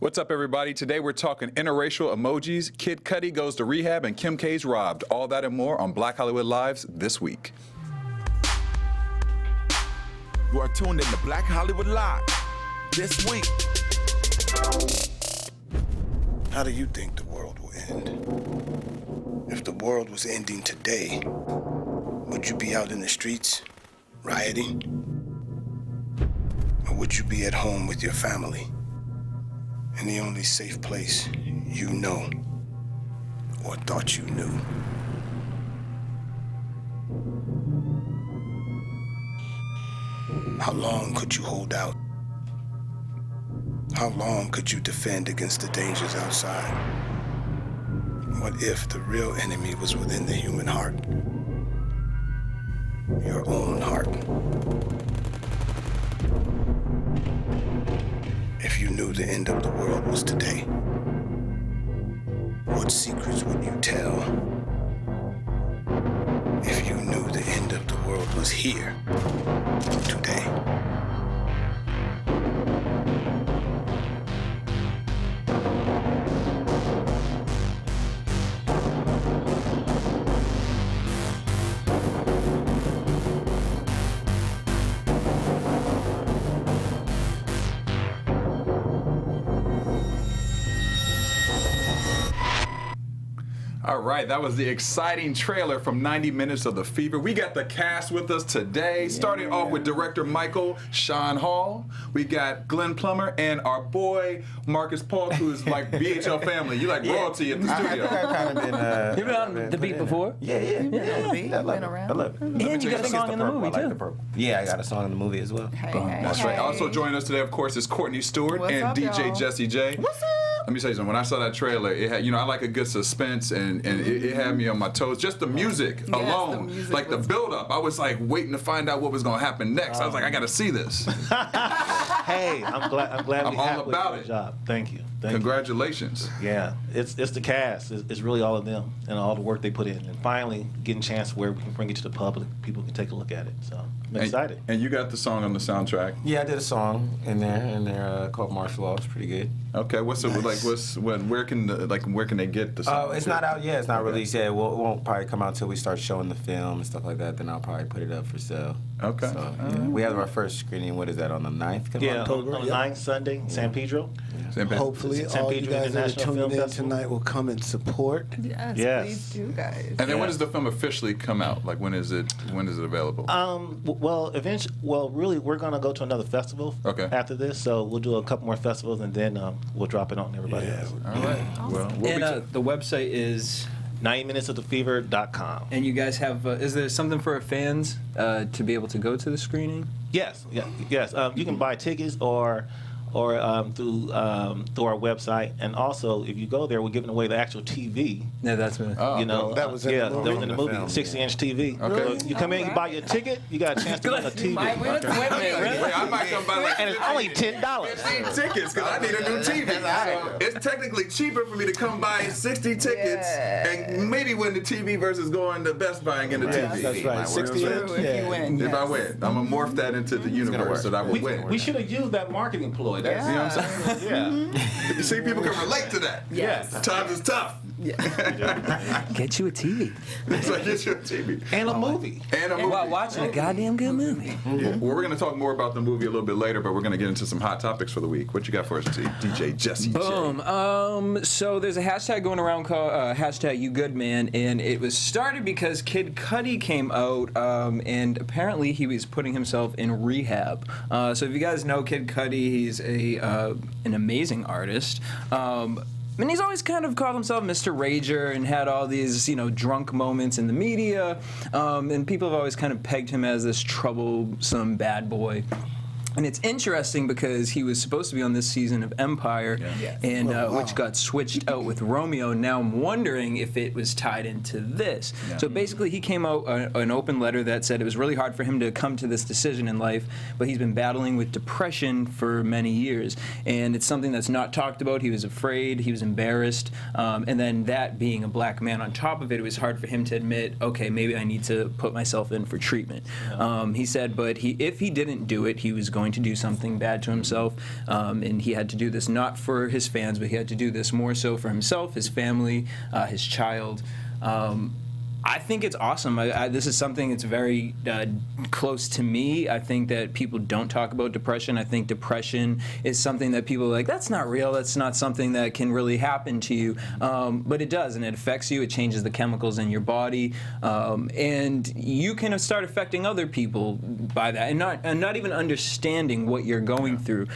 What's up, everybody? Today we're talking interracial emojis, Kid Cudi goes to rehab, and Kim K's robbed. All that and more on Black Hollywood Lives this week. You are tuned in to Black Hollywood Live this week. How do you think the world will end? If the world was ending today, would you be out in the streets, rioting? Or would you be at home with your family, in the only safe place you know, or thought you knew? How long could you hold out? How long could you defend against the dangers outside? What if the real enemy was within the human heart? Your own heart. If you knew the end of the world was today, what secrets would you tell? If you knew the end of the world was here today. All right, that was the exciting trailer from 90 Minutes of the Fever. We got the cast with us today, starting off with director Michael Sean Hall. We got Glenn Plummer and our boy Marcus Paulk, who's like BHL family. You like royalty at the studio. I've kind of been. You've been on the beat before? Yeah. I love it. I love it. And you got a song in the movie, too. Yeah, I got a song in the movie as well. That's right. Also joining us today, of course, is Courtney Stewart What's and up, DJ y'all? Jesse J. What's up? Let me tell you something. When I saw that trailer, it had, I like a good suspense, and it had me on my toes. Just the music alone, the music like the was- build-up. I was like waiting to find out what was going to happen next. I was like, I got to see this. Hey, I'm glad. I'm we all halfway about through it. the job. Thank you. Congratulations. Yeah, it's the cast. It's really all of them and all the work they put in, and finally getting a chance where we can bring it to the public. People can take a look at it. So I'm excited. And you got the song on the soundtrack. Yeah, I did a song in there called Martial Law. It's pretty good. Okay, what's it like? Where can they get the song? It's not out yet. It's not released yet. It won't probably come out until we start showing the film and stuff like that. Then I'll probably put it up for sale. Okay. So, yeah. We have our first screening. What is that, on the 9th? Yeah, October? on the 9th, Sunday, San Pedro. Hopefully, San all you Pedro guys that are International tuning Film in Festival. tonight will come and support. Yes, please do, guys. And then when does the film officially come out? Like when is it available? Really, we're gonna go to another festival after this, so we'll do a couple more festivals and then we'll drop it on everybody else. All right. Well, And the website is 90minutesofthefever.com. And you guys have, is there something for our fans to be able to go to the screening? Yes. You can buy tickets or through our website, and also if you go there, we're giving away the actual TV. Yeah, that's what. that was in the movie. That was in the movie, 60-inch TV. Okay. So you come in, you buy your ticket, you got a chance to win a TV, Wait a minute. Wait, I might come by like and it's only $10. 15 tickets because I need a new TV. So it's technically cheaper for me to come buy 60 tickets and maybe win the TV versus going to Best Buy and getting a TV. That's right. 60 inch. True, if you win. If I win, I'm gonna morph that into the universe so that I will win. We should have used that marketing ploy. That's, You know what I'm saying? yeah. You see, people can relate to that. Yes. Times is tough. Get you a TV. It's like get you a TV And a movie. and a movie. While watching a goddamn good movie. Yeah. Well, we're going to talk more about the movie a little bit later, but we're going to get into some hot topics for the week. What you got for us, DJ Jesse? Boom. So there's a hashtag going around called hashtag You Good Man, and it was started because Kid Cudi came out, and apparently he was putting himself in rehab. So if you guys know Kid Cudi, he's an amazing artist. And he's always kind of called himself Mr. Rager and had all these, drunk moments in the media. And people have always kind of pegged him as this troublesome bad boy. And it's interesting because he was supposed to be on this season of Empire, and which got switched out with Romeo. Now I'm wondering if it was tied into this. Yeah. So basically, he came out an open letter that said it was really hard for him to come to this decision in life, but he's been battling with depression for many years, and it's something that's not talked about. He was afraid, he was embarrassed, and then that being a black man on top of it, it was hard for him to admit, okay, maybe I need to put myself in for treatment. He said, but if he didn't do it, he was going going to do something bad to himself, and he had to do this not for his fans, but he had to do this more so for himself, his family, his child. I think it's awesome. This is something that's very close to me. I think that people don't talk about depression. I think depression is something that people are like, that's not real. That's not something that can really happen to you. But it does, and it affects you. It changes the chemicals in your body. And you can start affecting other people by that and not even understanding what you're going through.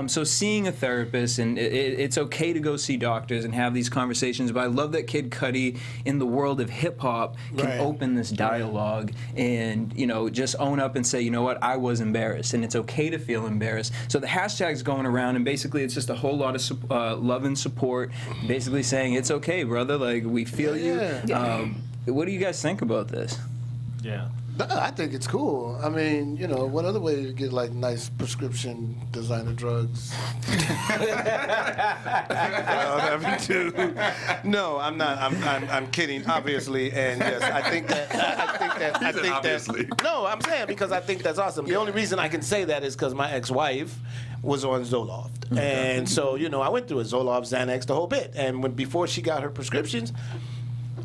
So seeing a therapist, and it's okay to go see doctors and have these conversations. But I love that Kid Cudi, in the world of hip-hop, can open this dialogue and, just own up and say, you know what, I was embarrassed, and it's okay to feel embarrassed. So the hashtag's going around, and basically it's just a whole lot of love and support, basically saying, it's okay, brother, like, we feel you. What do you guys think about this? Yeah. I think it's cool. I mean, what other way to get like nice prescription designer drugs? No, I'm not. I'm kidding, obviously. And yes, I think that. Obviously. No, I'm saying because I think that's awesome. The only reason I can say that is because my ex-wife was on Zoloft, and so I went through a Zoloft, Xanax, the whole bit. And before she got her prescriptions.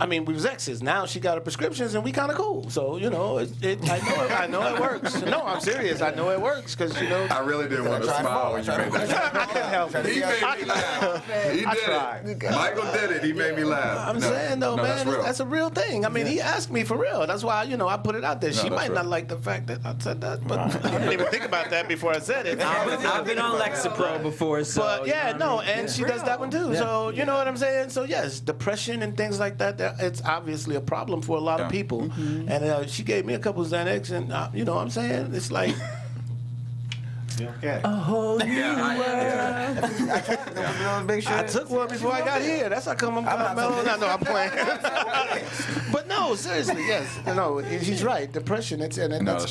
I mean, we was exes. Now she got her prescriptions, and we kind of cool. So I know it works. No, I'm serious. I know it works because I really didn't want to smile when you made that. I couldn't help it. He made me laugh. He did it. Michael did it. He made me laugh. I'm saying though, man, that's a real thing. I mean, he asked me for real. That's why I put it out there. She might not like the fact that I said that, but I didn't even think about that before I said it. I've been on Lexapro before, so. But and she does that one too. So you know what I'm saying. So yes, depression and things like that. It's obviously a problem for a lot of people. And she gave me a couple Xanax, and you know what I'm saying? It's like. Okay. A whole new world. I took one before I got here. That's how come I'm mellow. No, I'm playing. But no, seriously, yes. No, he's right. Depression, that's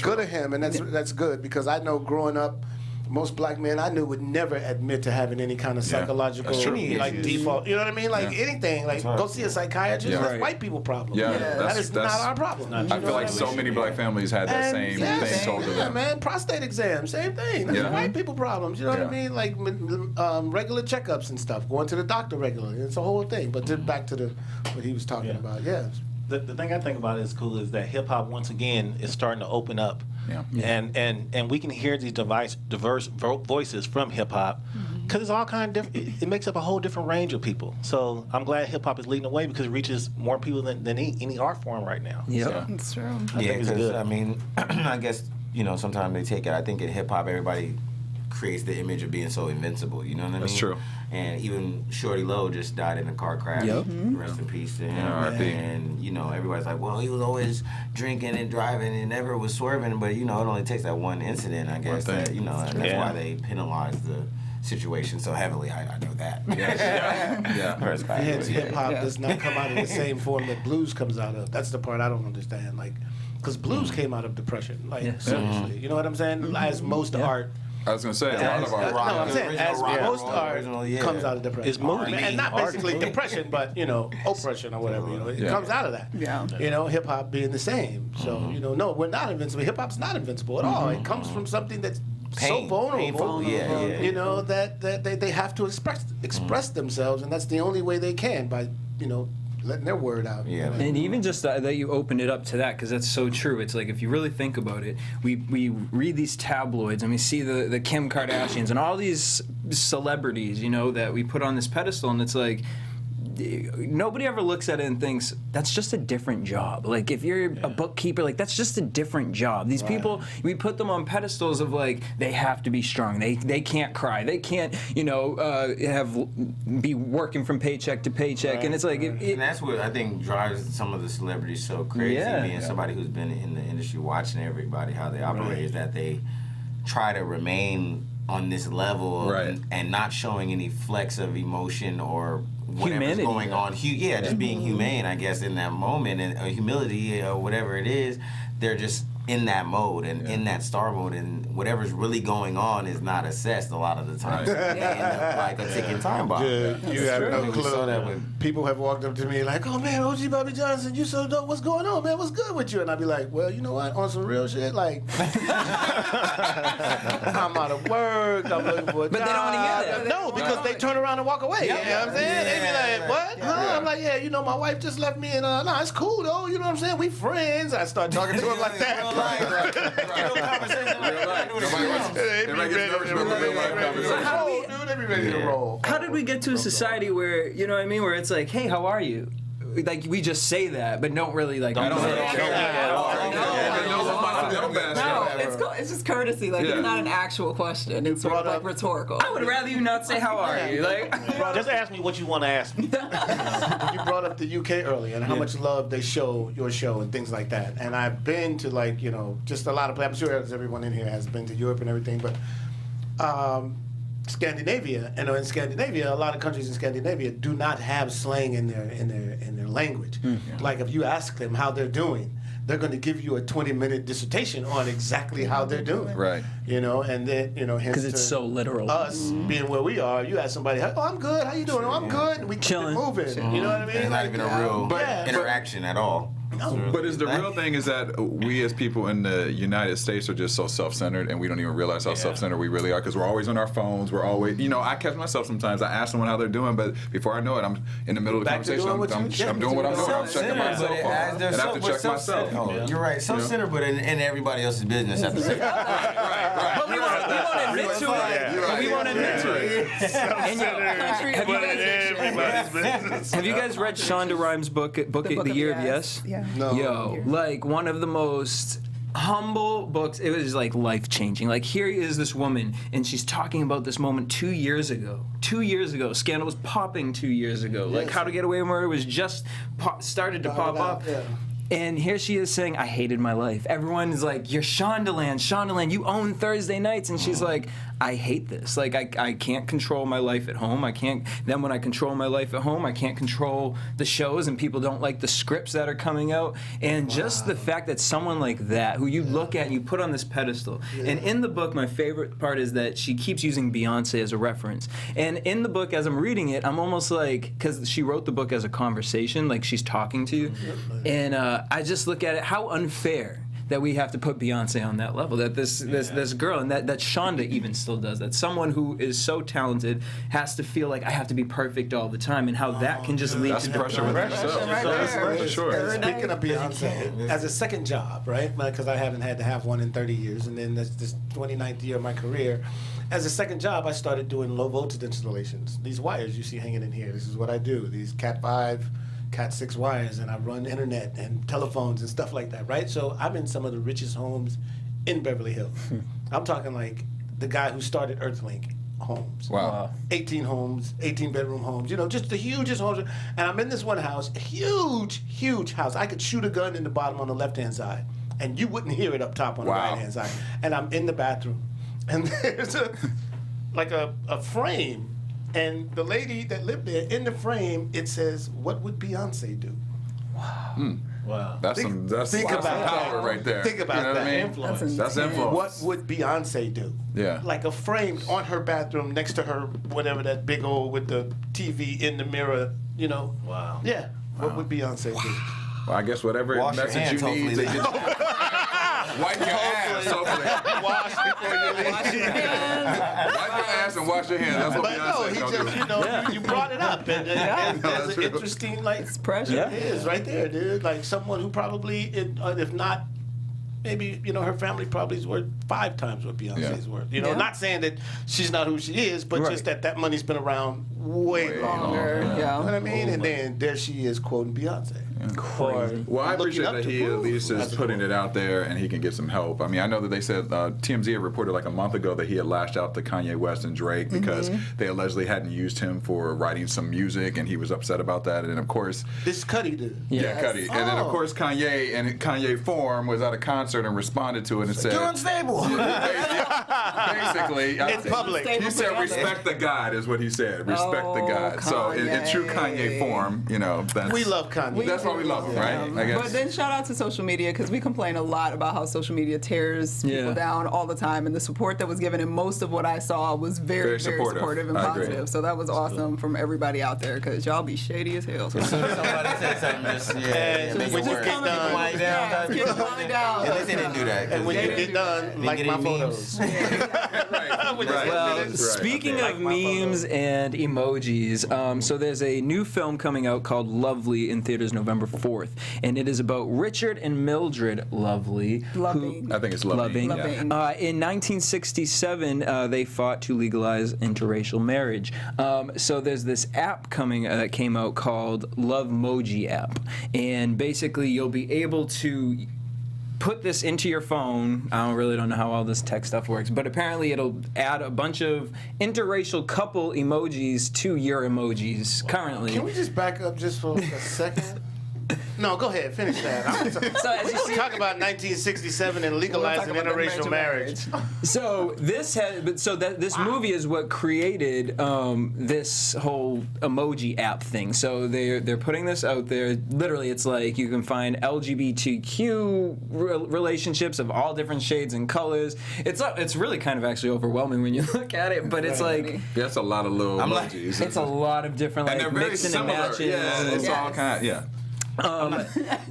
good of him, and that's good because I know growing up, most black men I knew would never admit to having any kind of psychological default. You know what I mean? Like anything. Like go see a psychiatrist. That's white people problem. That is not our problem. I feel like so many black families had that same thing told to them. Yeah, man. Prostate exam, same thing. That's white people problems. You know what I mean? Like regular checkups and stuff. Going to the doctor regularly. It's a whole thing. But back to what he was talking about. Yeah. The thing I think about is cool is that hip hop once again is starting to open up, and we can hear these diverse voices from hip hop because it's all kind of different. It makes up a whole different range of people. So I'm glad hip hop is leading the way because it reaches more people than any art form right now. Yeah, that's true. Yeah, because I mean, I guess sometimes they take it. I think in hip hop everybody creates the image of being so invincible. You know what I mean? That's true. And even Shorty Low just died in a car crash. Rest in peace to him. And everybody's like, well, he was always drinking and driving and never was swerving. But it only takes that one incident, I guess. That and that's why they penalize the situation so heavily. I know that. Hip hop does not come out of the same form that blues comes out of. That's the part I don't understand. Like, because blues came out of depression. Like seriously, you know what I'm saying? As most art. I was going to say, a lot of our rock. No, I'm saying, as most art comes out of depression. It's movement. And not basically depression, but, oppression or whatever. It comes out of that. Yeah. Hip-hop being the same. So, no, we're not invincible. Hip-hop's not invincible at all. It comes from something that's so vulnerable, that they have to express themselves, and that's the only way they can, by, letting their word out. Yeah. And even just that you opened it up to that, because that's so true. It's like, if you really think about it, we read these tabloids and we see the Kim Kardashians and all these celebrities, that we put on this pedestal, and it's like, nobody ever looks at it and thinks that's just a different job. Like, if you're a bookkeeper, like, that's just a different job. These people, we put them on pedestals of like, they have to be strong. They can't cry. They can't be working from paycheck to paycheck. And it's like, and that's what I think drives some of the celebrities so crazy. Being somebody who's been in the industry, watching everybody how they operate, is that they try to remain on this level and not showing any flecks of emotion or whatever's going on. Just being humane, I guess, in that moment, and humility or whatever it is. They're just in that mode and in that star mode, and whatever's really going on is not assessed a lot of the time. Right. So they end up like a ticking time bomb. Dude, you have no We saw that clue. with- People have walked up to me like, "Oh man, OG Bobby Johnson, you so dope. What's going on, man? What's good with you?" And I'd be like, "Well, you know what? On some real shit, like, I'm out of work. I'm looking for a job." But they don't wanna hear that. No, because they turn around and walk away. You know what I'm saying? They be like, "What? Huh?" I'm like, "Yeah, you know, my wife just left me, and nah, it's cool though. You know what I'm saying? We friends." I start talking to him like that. Everybody gets nervous about the real life conversation. They be ready to roll. How did we get to a society where, you know what I mean, where it's like, hey, how are you? Like, we just say that, but don't really, like, I don't know. No, it's just courtesy. Like, it's not an actual question. It's sort of like rhetorical. I would rather you not say, how are you? Like, Just ask me what you want to ask me. You brought up the UK earlier and how much love they show your show and things like that. And I've been to, like, you know, just a lot of, I'm sure everyone in here has been to Europe and everything, but Scandinavia, and in Scandinavia, a lot of countries in Scandinavia do not have slang in their language. Like if you ask them how they're doing, they're going to give you a 20-minute dissertation on exactly how they're doing. Right. You know, and then, you know, because it's so literal. us being where we are, you ask somebody, "Oh, I'm good. How you doing?" "Oh, I'm good." And we keep it Chilling. moving. You know what I mean? It's not even a real interaction at all. But is the real thing is that we as people in the United States are just so self-centered, and we don't even realize how self-centered we really are, because we're always on our phones. We're always, you know, I catch myself sometimes. I ask someone how they're doing, but before I know it, I'm in the middle of the Back to conversation. doing what I'm doing what I'm doing. I'm checking my cell phone, and I have to check myself. You're right, self-centered, but in everybody else's business at the same time. But we won't admit to it. But we won't admit to it. And have you guys read Shonda Rhimes' book The Year of Yes? Yeah. No. Yo, like one of the most humble books. It was like life-changing. Like, here is this woman, and she's talking about this moment 2 years ago. 2 years ago, Scandal was popping 2 years ago. Like, How to Get Away with Murder was just started to pop up. Yeah. And here she is saying, "I hated my life." Everyone is like, "You're Shondaland, you own Thursday nights." And she's like, "I hate this. Like, I can't control my life at home. I can't. Then when I control my life at home, I can't control the shows, and people don't like the scripts that are coming out." And just the fact that someone like that, who you look at and you put on this pedestal. And in the book, my favorite part is that she keeps using Beyonce as a reference. And in the book, as I'm reading it, I'm almost like, because she wrote the book as a conversation, like she's talking to you. And I just look at it, how unfair that we have to put Beyonce on that level, that this girl, and that Shonda even still does that. Someone who is so talented has to feel like I have to be perfect all the time, and how that can just lead to pressure within yourself. Right there. For sure. Speaking of Beyonce, as a second job, right? Because I haven't had to have one in 30 years, and then this 29th year of my career. As a second job, I started doing low voltage installations. These wires you see hanging in here, this is what I do. These Cat 5, Cat 6 wires, and I run internet and telephones and stuff like that, right? So I'm in some of the richest homes in Beverly Hills. I'm talking like the guy who started Earthlink homes. Wow. 18 homes, 18-bedroom homes, you know, just the hugest homes. And I'm in this one house, a huge, huge house. I could shoot a gun in the bottom on the left-hand side, and you wouldn't hear it up top on the right-hand side. And I'm in the bathroom, and there's a frame. And the lady that lived there, in the frame, it says, "What would Beyonce do?" Wow. That's some about power that. right there. Think about You know what that. I mean? Influence. That's influence. What would Beyonce do? Yeah. Like a frame on her bathroom next to her, whatever, that big old with the TV in the mirror, you know. Wow. Yeah. What would Beyonce do? Well, I guess whatever Wash your message hands, you need to hopefully. get. Wipe your ass, hopefully. Wash before you leave. Wipe your ass and wash your hands. That's what But no, Beyonce he gonna just, do. you know, you brought it up, and there's an interesting, like, It's pressure. it is right there, dude. Like someone who probably, if not, maybe, you know, her family probably is worth 5 times what Beyonce's worth. You know, Yeah. not saying that she's not who she is, but just that money's been around way longer. Longer, You know what I yeah. mean? And then there she is quoting Beyonce. Crazy. Well, I Looking appreciate up that to he at who? least is That's putting cool. it out there and he can get some help. I mean, I know that they said TMZ had reported like a month ago that he had lashed out to Kanye West and Drake because they allegedly hadn't used him for writing some music, and he was upset about that. And of course, This Cudi dude. yeah, Cudi. And then of Oh. course Kanye and Kanye Form was at a concert and responded to it and said, You're unstable. Basically, In public. He said, "Respect the God," is what he said. Respect the God. So in true Kanye form, that's We love Kanye. That's why we love him, right? I guess. But then shout out to social media, because we complain a lot about how social media tears people down all the time, and the support that was given in most of what I saw was very supportive and positive. So that was awesome from everybody out there, because y'all be shady as hell. So Somebody said something just make it worse. get done. Keep it falling down. At least they didn't do that. And when you get done, like my photos. Well, speaking of memes and emojis, so there's a new film coming out called Lovely in theaters November 4th, and it is about Richard and Mildred Lovely. I think it's Loving. In 1967, they fought to legalize interracial marriage. So there's this app coming that came out called Lovemoji app, and basically you'll be able to put this into your phone. I really don't know how all this tech stuff works, but apparently it'll add a bunch of interracial couple emojis to your emojis currently. Can we just back up just for a second? No, go ahead. Finish that. So as you see, Talk about 1967 and legalizing interracial marriage. So this movie is what created this whole emoji app thing. So they're putting this out there. Literally, it's like you can find LGBTQ relationships of all different shades and colors. It's really kind of actually overwhelming when you look at it. But it's like That's a lot of little emojis. it's a lot of different and like they're very mixing similar. and matching. Yeah, it's all kind.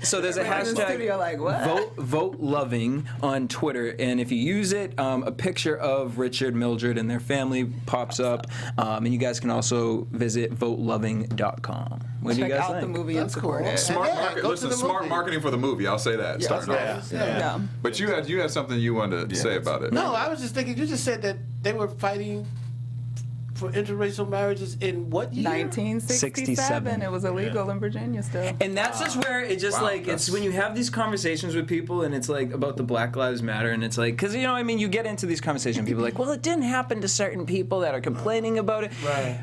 So there's a In the studio, hashtag like, what? vote loving on Twitter, and if you use it, a picture of Richard, Mildred, and their family pops up, and you guys can also visit voteloving.com. What do you Check guys out the think? movie and support it. Smart Yeah, market. go to Listen, the smart movie. marketing for the movie. I'll say that. Starting off. Yeah. But you had something you wanted to say about it. No, I was just thinking, you just said that they were fighting for interracial marriages in what year? 1967. It was illegal in Virginia still. And that's just where it just it's when you have these conversations with people and it's like about the Black Lives Matter and it's like, because you get into these conversations, people are like, well, it didn't happen to certain people that are complaining about it. Right.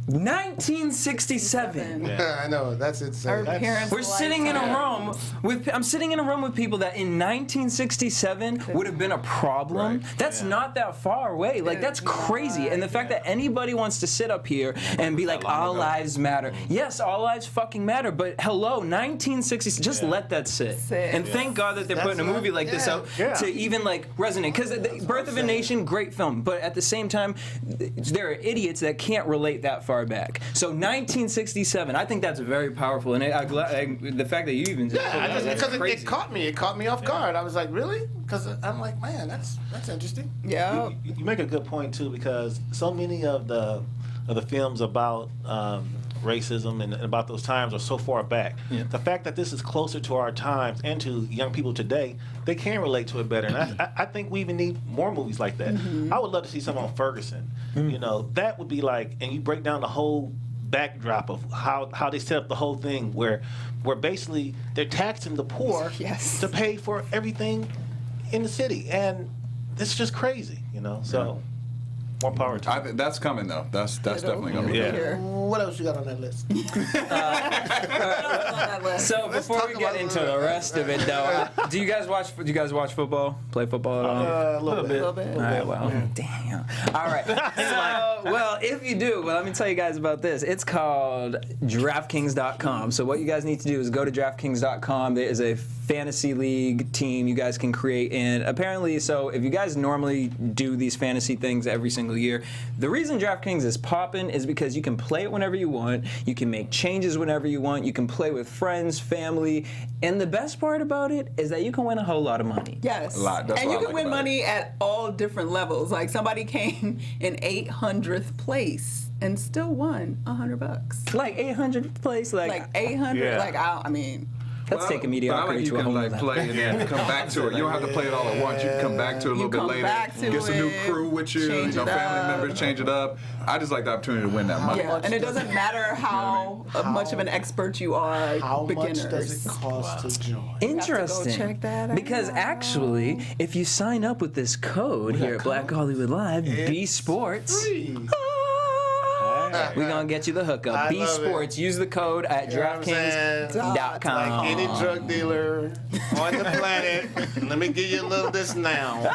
1967. Yeah, I know. That's insane. Our parents We're sitting in a lifetime. room with. I'm sitting in a room with people that in 1967 would have been a problem. Right. That's not that far away. Like that's crazy. And the fact that anybody wants to sit up here and be like, all lives matter. Yes, all lives fucking matter. But hello, 1960s. Just let that sit. And thank God that they're putting a movie like this out to even like resonate. Because Birth of a Nation, great film. But at the same time, there are idiots that can't relate that far back. So 1967, I think that's very powerful, and the fact that you even just because it caught me. It caught me off guard. I was like, really? Because I'm like, man, that's interesting. Yeah. You make a good point too, because so many of the films about racism and about those times are so far back. Yeah. The fact that this is closer to our times and to young people today, they can relate to it better. And I think we even need more movies like that. Mm-hmm. I would love to see some on Ferguson. Mm-hmm. That would be like, and you break down the whole backdrop of how they set up the whole thing, where basically they're taxing the poor to pay for everything in the city, and it's just crazy, So. More power to I think that's coming though. That's definitely gonna be there. What else you got on that list? So before we get into the rest of it, though, do you guys watch football? Play football at all? A little bit. All right. Well, damn. All right. So, well, if you do, let me tell you guys about this. It's called DraftKings.com. So what you guys need to do is go to DraftKings.com. There is a fantasy league team you guys can create, and apparently, so if you guys normally do these fantasy things every single year, the reason DraftKings is popping is because you can play it whenever you want, you can make changes whenever you want, you can play with friends, family, and the best part about it is that you can win a whole lot of money. Yes. A lot. That's and what you I can like win about money at all different levels. Like somebody came in 800th place and still won $100. Like 800th place, like 800. Yeah. Like I mean. Let's take a mediocrity to a whole you can play and then come back to it. You don't have to play it all at once. You can come back to it a little bit later. Get some new crew with you, family members, change it up. I just like the opportunity to win that money. Yeah, and it doesn't matter how much of an expert you are. How beginners. much does it cost to join? Interesting. You have to go check that out. Because actually, if you sign up with this code here at Black Hollywood Live, B Sports. Free. We're going to get you the hookup. B Sports. Use the code at DraftKings.com. Like any drug dealer on the planet, let me give you a little this now.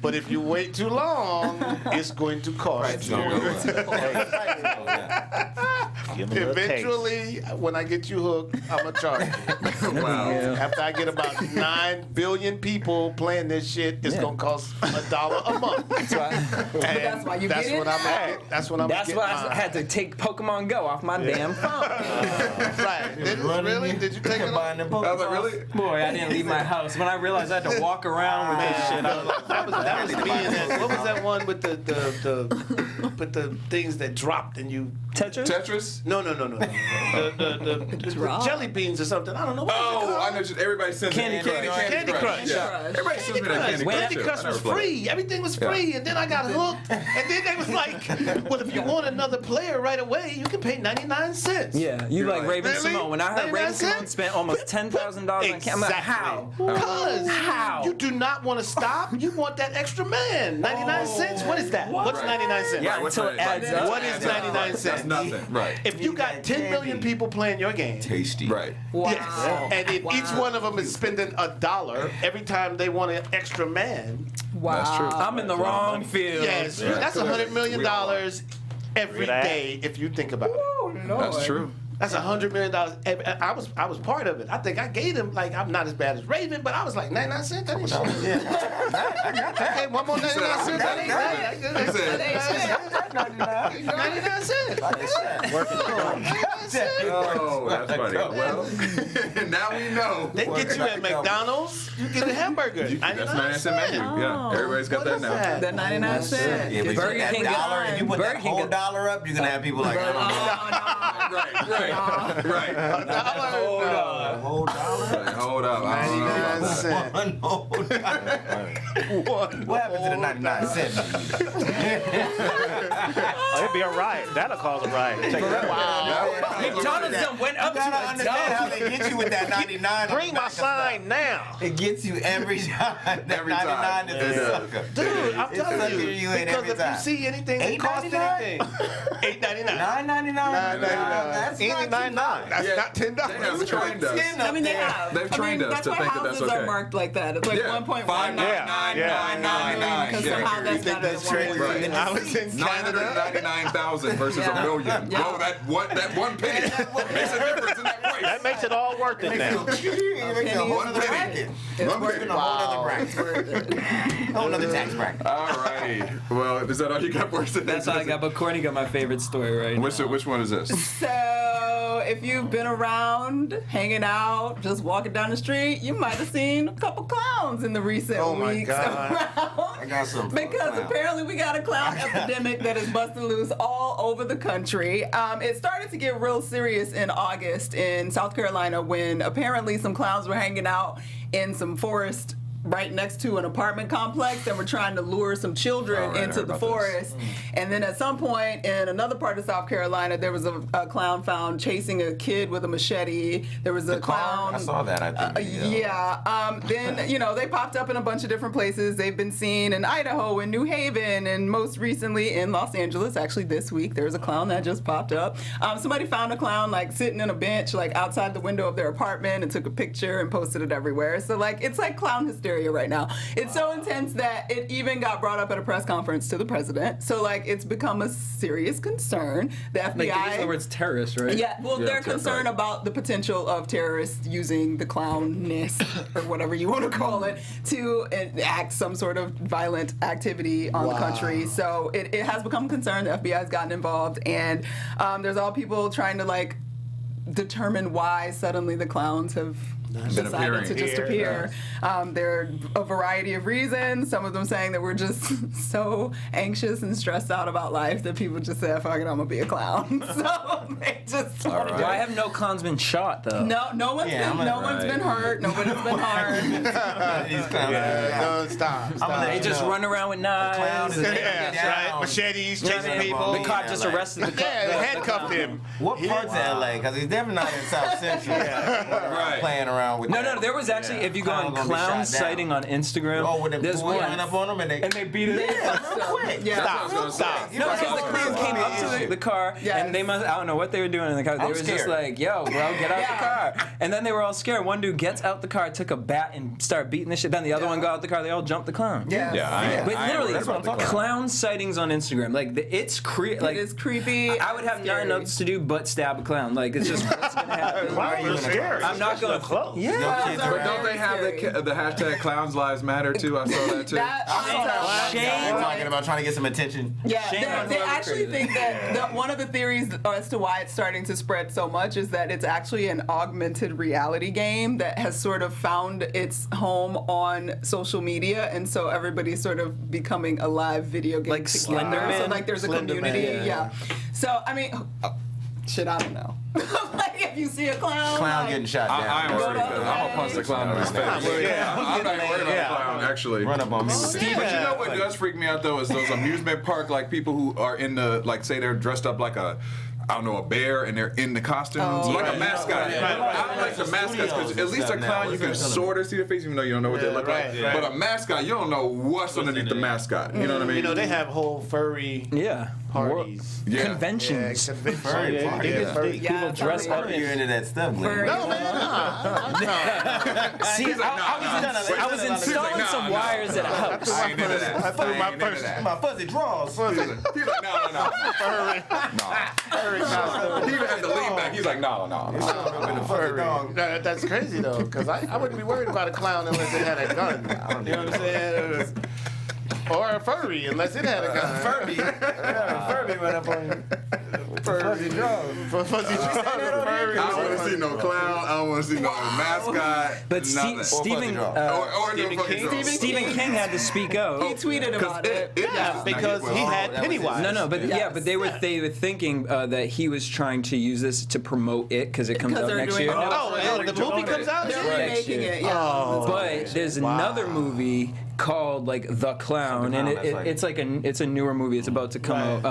But if you wait too long, it's going to cost you. Eventually, when I get you hooked, I'm going to charge you. Wow. After I get about 9 billion people playing this shit, it's going to cost $1 a month. That's why you get it. That's when I'm That's why I had to take Pokemon Go off my damn phone. Right. Did you take it off? I was like, really? Boy, I didn't leave my house. When I realized I had to walk around with this shit, I was like, That was me and that. What was that one with the things that dropped and you? Tetris? No. The jelly beans or something. I don't know. I know. Everybody sends Candy Crush. Yeah. Everybody sends me that Candy Crush. Candy Crush was free. Everything was free, and then I got hooked. And then they was like, "Well, if you want another player right away, you can pay 99 cents." Yeah, you like Raven really? Simone. When I heard 99 Raven Simone cents? spent almost $10,000 on Candy, I'm like, how? Because How? you do not want to stop. You want that extra man. 99 cents? What is that? What's 99 cents? Yeah, until it adds up. What is 99 cents? That's nothing. Right. If you got 10 million people playing your game, Tasty. Right. Wow. yes, and if each one of them is spending $1 every time they want an extra man, Wow. That's true. I'm in the wrong field. yes, that's $100 million every day if you think about it. That's true. That's $100 million. I was part of it. I think I gave him, like, I'm not as bad as Raven, but I was like 99 cents. That ain't shit. Okay, one more 99 cents. That ain't shit. 99 cents. Oh, that's funny. Well, now we know. They get you at McDonald's, you get a hamburger. That's 99 cent menu. Yeah, everybody's got that now. That 99 cents. Yeah, but Burger you put King that dollar, got- if you put Burger that King whole got- dollar up, you're gonna have people like, I don't know. Right. Whole dollar? Hold up. 99 cents. One whole dollar. What happened to the 99 cent? It'd be a riot. That'll cause a riot. Check it out. McDonald's done went up You to gotta understand how $1. they get you with that 99. Bring my sign now. It gets you every time. That Every time. 99 is It a does. sucker. Dude, I'm telling sucking you, you in because every if time. you see anything that costs $8.99? anything, $8.99. $9.99? That's Any not 99. That's Yeah, not $10. They have trained us. I mean, they have. They've trained us that's to why think that that's houses okay. are marked like that. It's like 1.1. 599,999. Because somehow that's think not that's in the true? one. Right. I was in Canada. 999,000 versus a million. Yeah. Bro, that one penny makes a difference in that price. That makes it all worth it now. It makes a whole other bracket. It's One worth penny. it. A whole other bracket. Whole other tax bracket. All righty. Well, is that all you got for us today? That's all I got, but Courtney got my favorite story right now. Which one is this? So, if you've been around, hanging out, just walking down the street, you might have seen a couple clowns in the recent Oh my weeks God. around. I got some. Because apparently we got a clown epidemic that is busting loose all over the country. It started to get real serious in August in South Carolina when apparently some clowns were hanging out in some forest right next to an apartment complex and were trying to lure some children into the forest. And then at some point in another part of South Carolina, there was a clown found chasing a kid with a machete. There was a clown. I saw that, I think. Then, they popped up in a bunch of different places. They've been seen in Idaho, in New Haven, and most recently in Los Angeles. Actually, this week, there's a clown that just popped up. Somebody found a clown, like, sitting in a bench, like, outside the window of their apartment and took a picture and posted it everywhere. So, like, it's like clown hysteria right now. It's so intense that it even got brought up at a press conference to the president. So, like, it's become a serious concern. The FBI... Like, they use the words terrorist, right? Yeah, well, they're concerned about the potential of terrorists using the clownness, or whatever you want to call it, to enact some sort of violent activity on the country. So it has become a concern. The FBI has gotten involved, and there's all people trying to, like, determine why suddenly the clowns have decided to just appear. There are a variety of reasons. Some of them saying that we're just so anxious and stressed out about life that people just say, fuck it, I'm gonna be a clown. So they just want to do Why it. have no clowns been shot, though? No one's been hurt. Nobody's been harmed. These clowns. Stop. They just run around with knives. Clowns is Yeah, that's right. Machetes, chasing people. The cop just arrested the Yeah, they handcuffed him. What parts of LA? Because he's definitely not in South Central. Playing around. around with. No, there was actually, if you go on Clown gonna be clown shot down. sighting on Instagram, Oh, when the there's boy one. went up on them and they beat it. real quick. Yeah. Stop. No, because the clown came up to the car, and they must, I don't know what they were doing in the car. They I'm were just scared. like, yo, bro, get out the car. And then they were all scared. One dude gets out the car, took a bat, and started beating the shit. Then the other one got out the car, they all jumped the clown. Yeah. But literally, that's what I'm talking about. clown sightings on Instagram, like, it's creepy. Like, It is creepy. I would have nothing else to do but stab a clown. Like, it's just, what's gonna happen? Why are you scared? I'm not going to close. Yeah. But don't they have the hashtag Clowns Lives Matter too? I saw that too. Shame. We're talking about trying to get some attention. Yeah, Shame on they whoever actually created think that one of the theories as to why it's starting to spread so much is that it's actually an augmented reality game that has sort of found its home on social media, and so everybody's sort of becoming a live video game Like together. Slenderman? So like there's a Slenderman, community, yeah. So I mean, shit, I don't know. Like if you see a clown, Clown like, getting shot down. I am worried about it. I'm gonna punch the clown in his face. I'm not even worried about the clown actually. Run up on me. But you know what does freak me out though is those amusement park like people who are in the like say they're dressed up like a a bear and they're in the costumes like a mascot. I like the mascots because at least a clown you can sort of see their face even though you don't know what they look like. But a mascot you don't know what's underneath the mascot. You know what I mean? You know, they have whole furry parties. Conventions. Furry Yeah, People dress totally. up. You're into that stuff, Glenn. No, man, See, I was installing some wires at a house. I ain't into that. I threw my first My fuzzy draws. He's like, no. furry costume. He even had to lean back. He's like, no. Furry. That's crazy though, because I wouldn't be worried about a clown unless it had a gun. You know what I'm saying? Or a furry unless it had a gun. Furby. Furby went up on you. Fuzzy draws. Fuzzy I don't want to see no clown. I don't want to see no mascot. But nothing. Stephen Stephen King had to speak out. He tweeted about it. because he had Pennywise. No, but but they were thinking that he was trying to use this to promote it because it comes Because out they're next doing year. it. Oh, the movie comes out? They're remaking it. Yeah. Oh. But there's another movie called like The Clown, and it's a newer movie. It's about to come out,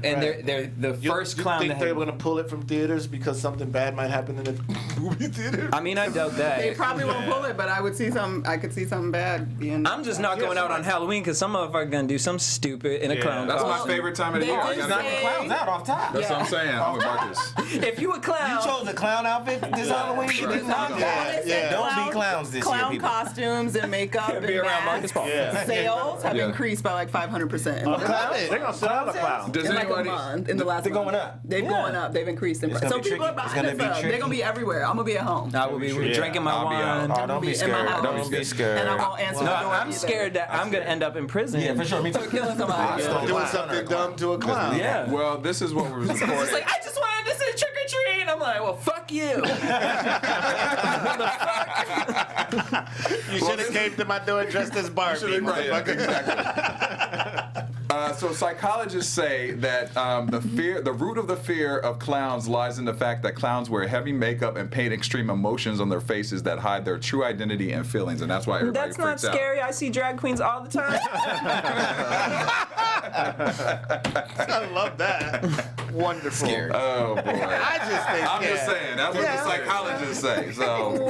and they're the first clown. You think they were gonna pull it from theaters because something bad might happen in the movie theater? I mean, I doubt that. They probably won't pull it, but I could see something bad being. I'm just not going out on Halloween because some motherfucker gonna do something stupid in a clown That's costume. my favorite time of the year. I did gotta say- go. Clowns out off top. That's what I'm saying. I'm with Marcus. If you a clown, You chose a clown outfit this Halloween. You did not. Don't be clowns this year, Clown people. costumes and makeup and be around Marcus Paul. sales have Yeah. increased by like 500%. They're gonna sell out a clown. Does In like a anybody? month, in the last They're month. going up. They've going up. They've increased in price. gonna So be people are tricky. It's buying gonna this be up. tricky. They're gonna be everywhere. I'm gonna be at home. I will be drinking my I'll be wine. out. Oh, don't be in my scared. house. Don't be scared. And I won't answer No, the door I'm either. scared that I'm gonna end up in prison. Yeah, for sure. Me too. Killing somebody. Doing something dumb to a clown. Yeah. Well, this is what we're It's recording. like, I just wanted to say trick or treat. And I'm like, well, fuck you. You should have came to my door dressed as Barbie. Right, exactly. So psychologists say that the root of the fear of clowns lies in the fact that clowns wear heavy makeup and paint extreme emotions on their faces that hide their true identity and feelings, and that's why everybody That's not freaks out. scary. I see drag queens all the time. I love that. Wonderful. Scary. Oh boy. I just think I'm just saying. That's what the psychologists say. So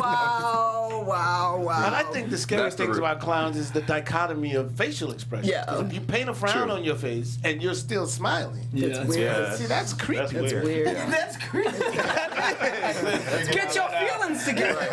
Wow. And I think the scariest That's the things root. about clowns is the dichotomy of facial expression. Yeah. 'Cause if you paint a frown on your face and you're still smiling. Yeah. See, that's creepy. That's weird. That's crazy. Get your feelings together.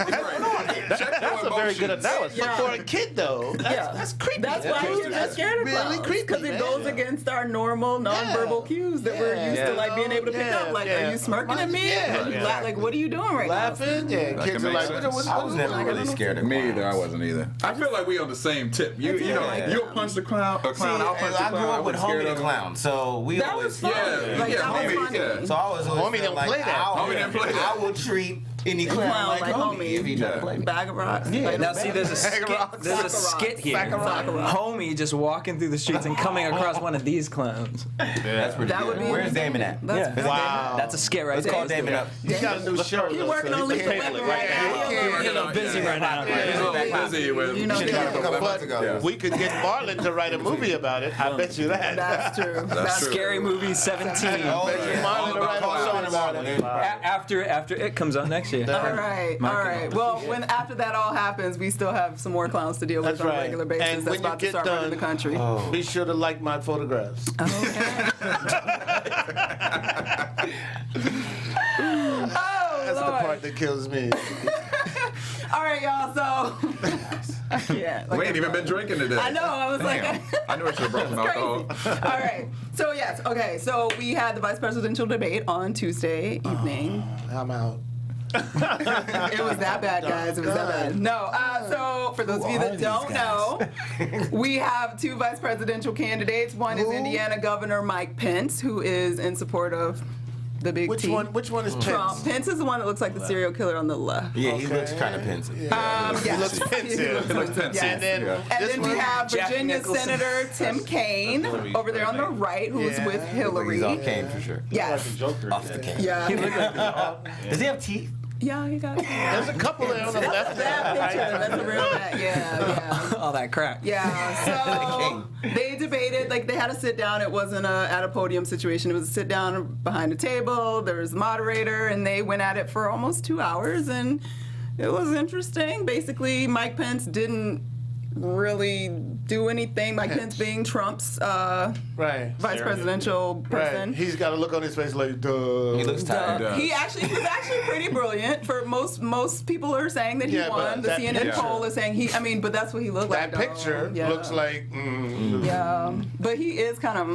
That's a very good analysis. Yeah. But for a kid, though, that's creepy. That's why kids are scared of really clowns. creepy. Because it goes against our normal nonverbal cues that we're used to like being able to pick up. Like, are you smirking at me? Yeah. Are you like, what are you doing right now? Laughing? Yeah, That kids can are make like, sense. what I was never really scared of me either. I clowns. wasn't either. I feel like we on the same tip. You know, Yeah. you'll punch the clown. A clown. I'll punch the I clown. grew up with wasn't scared Homie the of him. Clown, so we That always was fun. Yeah, Like, yeah, that was homie, funny. yeah. So I was always Homie felt don't like play that. Homie didn't play that. I will treat any clown Clown like like homie homie. if he tried to play me. Bag of rocks. Now see, there's a skit. There's a skit here. Homie just walking through the streets and coming across one of these clowns. That's pretty That good. would be Where's Damon at? That's Yeah. Wow. That's a skit right Let's there. call Damon up. He's got a new show. He's working on Lethal Weapon right now. He's a little busy right now. He's a little busy with. You know, shit yeah. a couple But months ago. we could get Marlon to write a movie about it. I bet you that. That's true. That's true. Scary Movie 17. Oh, bet you yeah. Marlon to write a Call movie Sean about Marlon. it. After it comes out next Yeah. All right. Well, when after that all happens, we still have some more clowns to deal with That's on a right. regular basis. And that's when you about to get start running the country. Be sure to like my photographs. Okay. That's the part that kills me. All right, y'all. So, yeah. We ain't even been drinking today. I know. I was Damn. like, I knew I should have brought some alcohol. all right. So yes. Okay. So we had the vice presidential debate on Tuesday evening. I'm out. It was that bad, guys. It was that bad. No. So for those of you that don't know, we have two vice presidential candidates. One is Indiana Governor Mike Pence, who is in support of the big Which T. one is Trump. Pence? Pence is the one that looks like the serial killer on the left. Yeah, he looks kind of pensive. Yes. He looks pensive. He looks pensive. Yes. And then, Yeah. And this then we one- have Jack Virginia Nicholson. Senator Tim Kaine over there on the right, who's Yeah. with Hillary. He's off cane for sure. Yes. Joker. Off the cane. Yeah. Does he have teeth? Yeah, he got it. There's a couple there on the left. That picture, that's a real bad. Yeah. All that crack. Yeah, so they debated, like they had a sit down. It wasn't at a podium situation. It was a sit down behind a table. There was a moderator, and they went at it for almost 2 hours, and it was interesting. Basically, Mike Pence didn't really do anything. Mike Pence being Trump's Right. vice presidential person. Right. He's got a look on his face like, duh. He looks tired. does. He was actually pretty brilliant. For most people are saying that he Yeah, but won. The that CNN picture- poll is saying but that's what he looked That like. though. picture Yeah. looks like. Yeah, but he is kind of.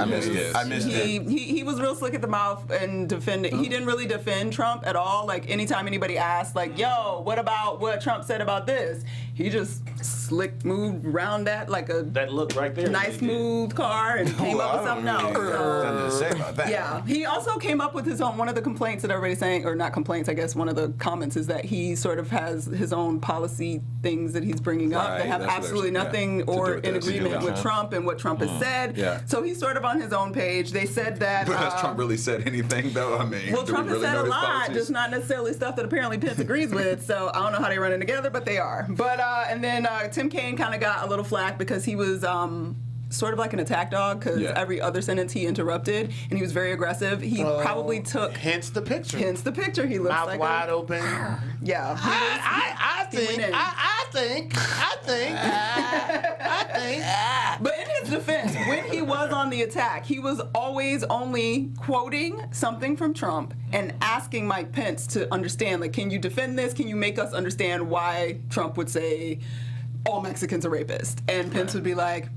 I missed it. I missed it. He was real slick at the mouth and defending. He didn't really defend Trump at all. Like anytime anybody asked, like, "Yo, what about what Trump said about this?" He just moved around that like a That look right there. nice smooth car and came up with something else. Nothing to say about that. Yeah, he also came up with his own. One of the complaints that everybody's saying, or not complaints, I guess one of the comments is that he sort of has his own policy things that he's bringing up that Right, have that's what absolutely they're- nothing to do or with in this. agreement Yeah. with Trump and what Trump has said. Yeah. So he's sort of on his own page. They said that. But has Trump really said anything, though? I mean, Well, do Trump we really has said know a his lot, policies? just not necessarily stuff that apparently Pence agrees with. So I don't know how they run in together, but they are. But and then Tim Kaine kind of got a little flack because he was sort of like an attack dog because Yeah. every other sentence he interrupted and he was very aggressive. He probably took. Hence the picture. Hence the picture. He looks Mouth like wide open. Yeah. I think. went in. I think. But in his defense, when he was on the attack, he was always only quoting something from Trump and asking Mike Pence to understand, like, can you defend this? Can you make us understand why Trump would say all Mexicans are rapists? And Pence would be like,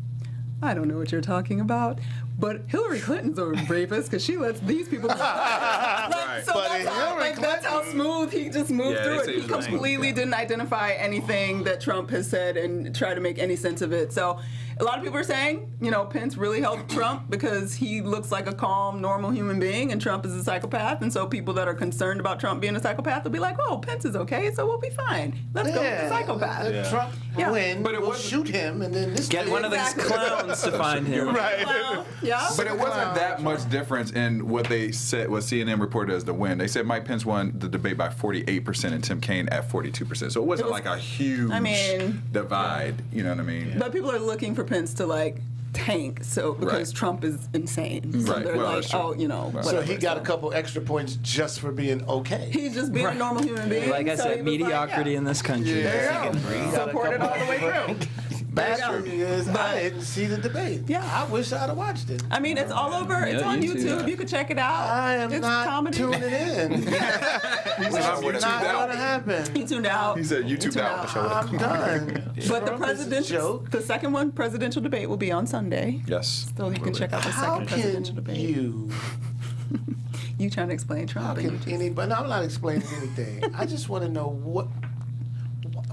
I don't know what you're talking about, but Hillary Clinton's a rapist because she lets these people go. So But that's how smooth he just moved Yeah, through they it. say He he's lying. completely didn't identify anything that Trump has said and try to make any sense of it. So a lot of people are saying, Pence really helped Trump because he looks like a calm, normal human being, and Trump is a psychopath. And so people that are concerned about Trump being a psychopath will be like, oh, Pence is okay, so we'll be fine. Let's go with the psychopath. Let Trump Yeah. win. But it we'll wasn't- shoot him, and then this. Get one of these Exactly. clowns to find him. Well, yeah. But it wasn't that much difference in what they said, what CNN reported as the win. They said Mike Pence won the debate by 48% and Tim Kaine at 42%. So it wasn't like a huge divide. You know what I mean? But people are looking for Pence to tank, so because Right. Trump is insane. So Right. they're Well, like, that's true. whatever. So he got a couple extra points just for being okay. He's just being a normal human being. Like I so said, he was like, mediocrity yeah. in this country. There you go. Support it all the way through. Bad There you thing go. is, I didn't see the debate. Yeah. I wish I'd have watched it. I mean, it's all over. It's Yeah, on YouTube. YouTube. You can check it out. I am it's not comedy. tuning in. He said, I'm Not YouTubed gonna out. happen. He tuned out. He said YouTube out. I'm done. But Trump is a joke. the second one, presidential debate, will be on Sunday. Yes. So you can check out the How second presidential can debate. you? Trying to explain Trump. How and can you anybody? No, I'm not explaining anything. I just want to know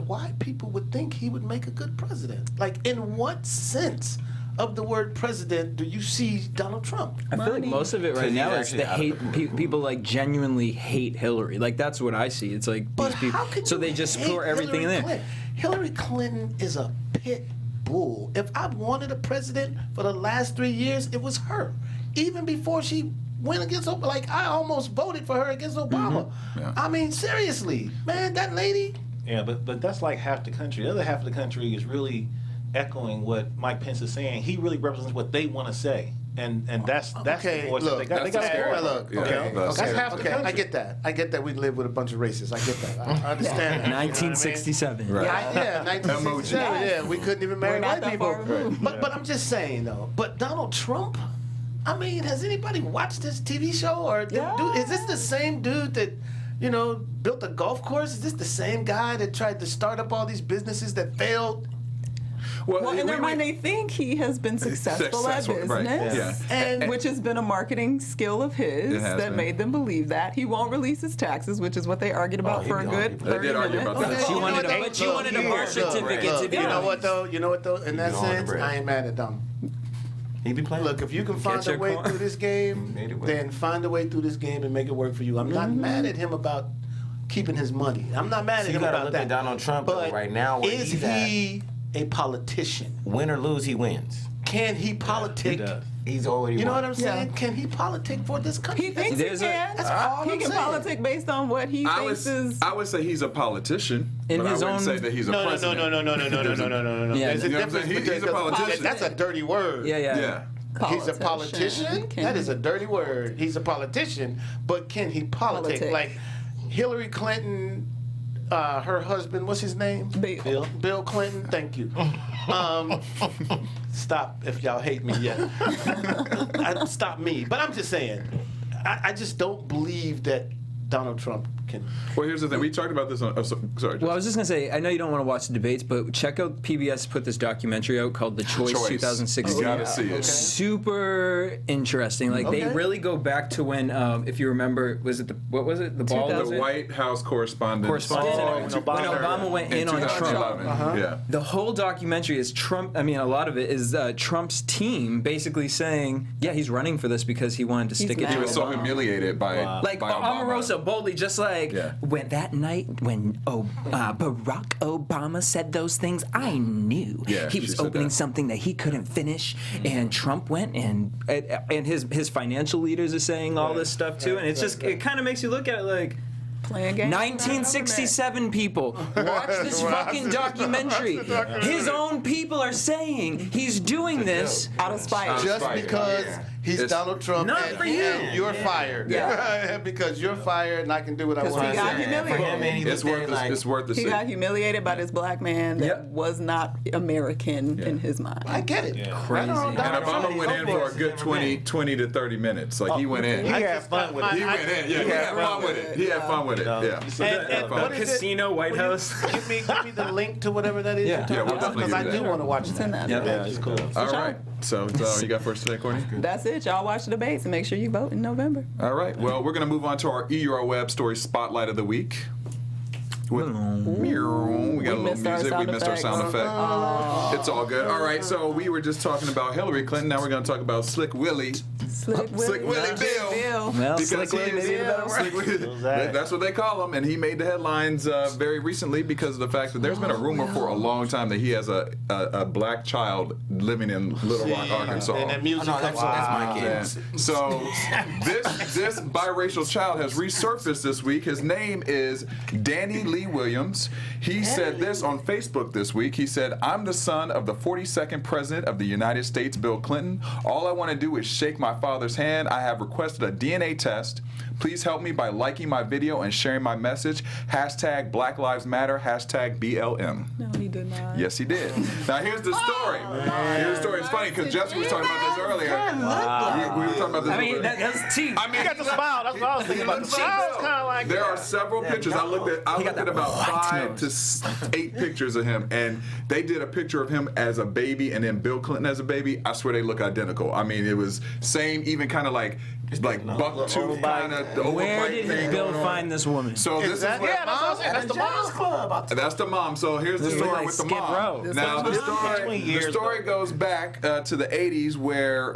why people would think he would make a good president. Like, in what sense of the word president do you see Donald Trump? I feel like most of it right Because now he's is the actually hate. out of the People genuinely hate Hillary. Like that's what I see. It's like But these people. how can So you they just hate pour everything in Hillary there. Clinton? Hillary Clinton is a pit bull. If I wanted a president for the last 3 years, it was her. Even before she went against Obama, like I almost voted for her against Obama. Yeah. I mean, seriously, man, that lady. Yeah, but that's like half the country. The other half of the country is really echoing what Mike Pence is saying. He really represents what they want to say. And that's Okay, the voice look, that they got. They got scary. Look, Yeah, okay, that's okay, scary. half the okay, country. I get that. I get that we live with a bunch of racists. I get that. I understand that. 1967. Right. Yeah, 1967. Yeah, we couldn't even marry We're not white that people. far removed. But I'm just saying though. But Donald Trump, I mean, has anybody watched this TV show or is this the same dude that, built a golf course? Is this the same guy that tried to start up all these businesses that failed? Well, in their mind, they think he has been successful at business, right, yeah. and which has been a marketing skill of his that made them believe that. He won't release his taxes, which is what they argued about for a good 30 They did argue minutes. about that. But you wanted a birth certificate to be You know honest. what though? In that sense, I ain't mad at Donald. He be playing. Look, if you can find a way through this game, then find a way through this game and make it work for you. I'm not mad at him about keeping his money. I'm not mad at him about look that. at Donald Trump but right now. Where is he's he a politician? Win or lose, he wins. Can he politic? He does. He's already. You know won. what I'm saying? Yeah. Can he politic for this country? He thinks he can. That's all He I'm can saying. politic based on what he thinks is. I would say he's a politician, In but his I wouldn't own- say that he's a No. president. No. Yeah. There's a You know what I'm difference saying? He's a because politician. That's a dirty word. Yeah. Yeah. He's a politician. Can That he- is a dirty word. He's a politician, but can he politic? Politic. Like Hillary Clinton, her husband, what's his name? Bill Clinton. Thank you. Stop if y'all hate me yet. Stop me. But I'm just saying, I just don't believe that Donald Trump can. Well, here's the thing. We talked about this on. Oh, sorry. Well, I was just gonna say, I know you don't want to watch the debates, but check out PBS put this documentary out called The Choice 2016. You gotta see it. Super interesting. Like they really go back to when, if you remember, what was it? The ball. The Was it? When Obama went in on Trump. 2011. Yeah. The whole documentary is Trump. I mean, a lot of it is Trump's team basically saying, yeah, he's running for this because he wanted to stick it mad. to He was so Obama. humiliated by Like by Obama. Omarosa boldly, just like Yeah. when that night when Barack Obama said those things, I knew Yeah, he she was said opening that. something that he couldn't finish, and Trump went and his financial leaders are saying all this stuff too, and it's just it kind of makes you look at it like. Playing games. 1967 people, watch this fucking documentary. His own people are saying he's doing this. Out of spite. Just because he's It's Donald Trump not and, for you. and you're fired. Yeah. Because you're fired and I can do what I Because want he to got do. humiliated. For him, man, he It's looked worth at it the, like, it's worth the He see. got humiliated by this black man that Yep. was not American in his mind. I get it. Crazy. And Obama went in for a good 20 to 30 minutes. Like he went in. He had fun with it. He went in. Yeah, he had fun with it. He had fun with it. Yeah. And Fun. what is it? Casino White House. Give me the link to whatever that is. Yeah. you're Yeah, we'll talking about, definitely because I do do that. want to watch It's in that. that. Yeah, it's cool. All right. So you got for us today, Courtney? That's it. Y'all watch the debates and make sure you vote in November. All right. Well, we're going to move on to our EUR Web Story Spotlight of the Week. With, we got a little missed our music. We sound missed our sound effect. It's all good. All right. So we were just talking about Hillary Clinton. Now we're going to talk about Slick Willie. Slick Willie Bill. Well, Because Slick Willie he is- maybe the better Slick word. Willie- Who's that? That's what they call him, and he made the headlines very recently because of the fact that there's been a rumor for a long time that he has a black child living in Little Rock, Arkansas. And that music Oh, no, comes that's on. my kids. So this biracial child has resurfaced this week. His name is Danny Lee Williams. He said this on Facebook this week. He said, "I'm the son of the 42nd president of the United States, Bill Clinton. All I want to do is shake my father's hand. I have requested a DNA test. Please help me by liking my video and sharing my message. Hashtag Black Lives Matter. Hashtag BLM." No, he did not. Yes, he did. Now here's the story. Here's the story. It's funny because Jesse was talking about this earlier. We were talking about this. I mean, earlier. that's teeth. I mean, You got the smile. That's what I was thinking about. The smile is kind of like there that. are several pictures. I looked at about 5 to 8 pictures of him, and they did a picture of him as a baby and then Bill Clinton as a baby. I swear they look identical. I mean, it was same, even kind of like buck tooth kind of the Where overbite did thing Bill going on. find this woman? So this is that- what yeah, That's the mom's club. that's the mom. So here's the This is story like with the Skid mom. Row. Now the story goes back to the 80s where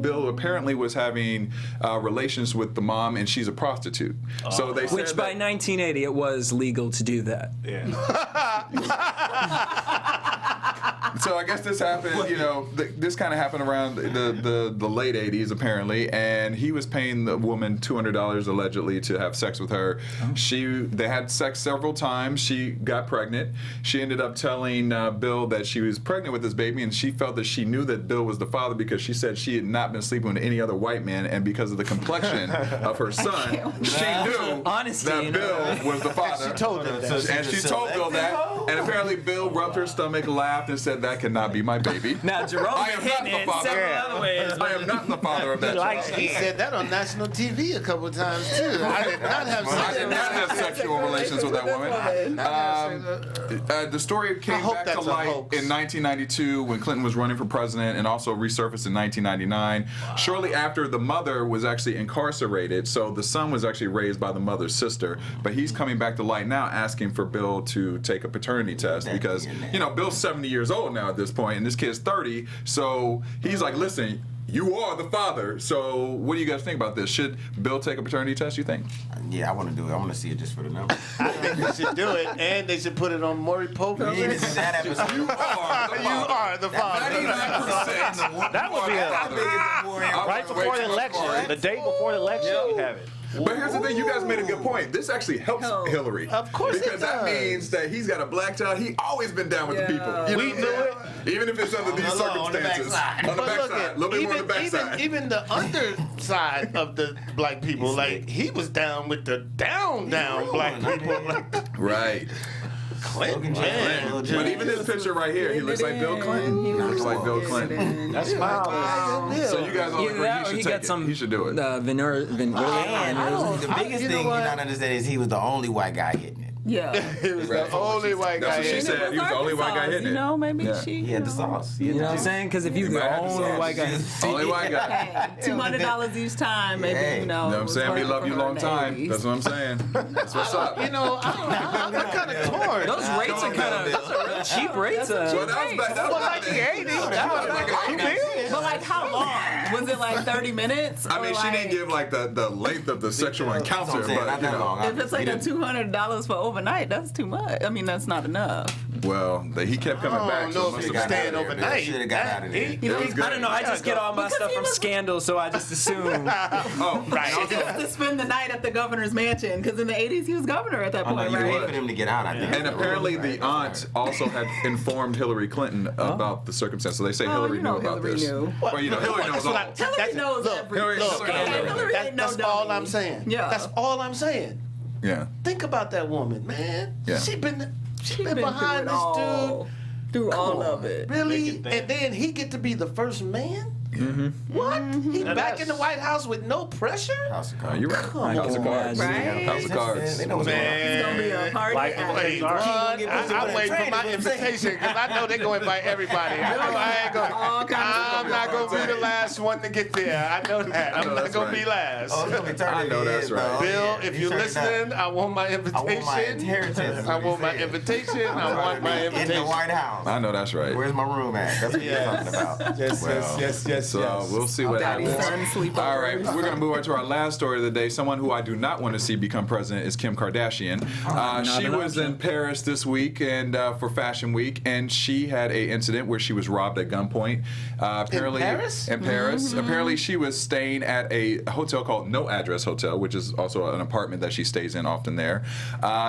Bill apparently was having relations with the mom, and she's a prostitute. So they said Which by 1980 it was legal to do that. Yeah. So I guess this happened, this kind of happened around the late 80s, apparently, and he was paying the woman $200 allegedly to have sex with her. They had sex several times. She got pregnant. She ended up telling Bill that she was pregnant with this baby, and she felt that she knew that Bill was the father because she said she had not been sleeping with any other white man, and because of the complexion of her son, she knew that Bill was the father. She told him that. And she told Bill that, and apparently Bill rubbed her stomach, laughed, and said, "That cannot be my baby." Now Jerome I am not the father. other ways. I am not the father of that child. He said that on national TV a couple of times too. I did not have sexual relations with that woman. The story came back to light in 1992 when Clinton was running for president, and also resurfaced in 1999. Shortly after, the mother was actually incarcerated, so the son was actually raised by the mother's sister. But he's coming back to light now, asking for Bill to take a paternity test because, Bill's 70 years old now at this point, and this kid's 30. So he's like, listen, you are the father. So what do you guys think about this? Should Bill take a paternity test, you think? Yeah, I want to do it. I want to see it just for the numbers. I think they should do it, and they should put it on Maury Povich. That episode. You are the father. 99%. That would be right before the election. The day before the election, you have it. But here's the thing, you guys made a good point. This actually helps Hillary. Of course because it that does. means that he's got a black child. He always been down with the people. We knew it. Even if it's under these circumstances. On the backside. A little bit more on the backside. Even the underside of the black people, like he was down with the down black people. Right. Clinton, But even this picture right here, he looks like Bill Clinton. He looks like Bill Clinton. That's fine. So you guys all agree he should take it. He should do it. The biggest thing you don't understand is he was the only white guy hitting it. Yeah. He was the only white guy. That's what she said. He was the only white guy hitting it. Maybe He had the sauce. You know what I'm saying? Because if you the only white guy, Only white guy. $200 each time, maybe, You know what I'm saying? We love you long time. That's what I'm saying. That's what's up. I'm kind of torn. those rates are kind of real cheap rates. Well, that was back in the 80s. But like how long? Was it like 30 minutes? I mean, she didn't give like the length of the sexual encounter, but not that long. If it's like a $200 for overnight, that's too much. I mean, that's not enough. well, he kept coming back. I don't know if he was staying overnight. Should have got out of there. I don't know. I just get all my stuff from Scandal, so I just assume. Oh, right. He used to spend the night at the governor's mansion because in the 80s he was governor at that point, You wait right? for them to get out, I think. And apparently the aunt also had informed Hillary Clinton about the circumstance. So they say Hillary knew about Hillary this. knew. Well, Hillary knows all. Hillary knows everything. Hillary ain't no That's all dummy. I'm saying. Yeah. That's all I'm saying. Yeah. Think about that woman, man. Yeah. She been Been behind this dude. through all of it. Really? And then he get to be the first man? What? He And back that's- in the White House with no pressure? House of Cards. You're right. House of Cards. Right? House of Cards. They know what's going on. It's gonna be a party. Like, act. Wait, Sorry. what? I'm waiting for my invitation because I know they're going to invite everybody. I know I ain't going. All kinds of I'm not going to be the last one to get there. I know that. I'm not that's going to right. be last. Oh, it's gonna be turned I know in, that's right. though. Bill, if He you're turned it up. listening, I want my I invitation. want my inheritance. I want my invitation. I want my In the invitation. White House. I know that's right. Where's my room at? That's what you're talking about. Yes. So we'll see what Daddy's happens. son sleepovers. All right, we're going to move on to our last story of the day. Someone who I do not want to see become president is Kim Kardashian. She was in Paris this week and for Fashion Week, and she had a incident where she was robbed at gunpoint. Apparently, Paris? In Paris. Apparently, she was staying at a hotel called No Address Hotel, which is also an apartment that she stays in often there.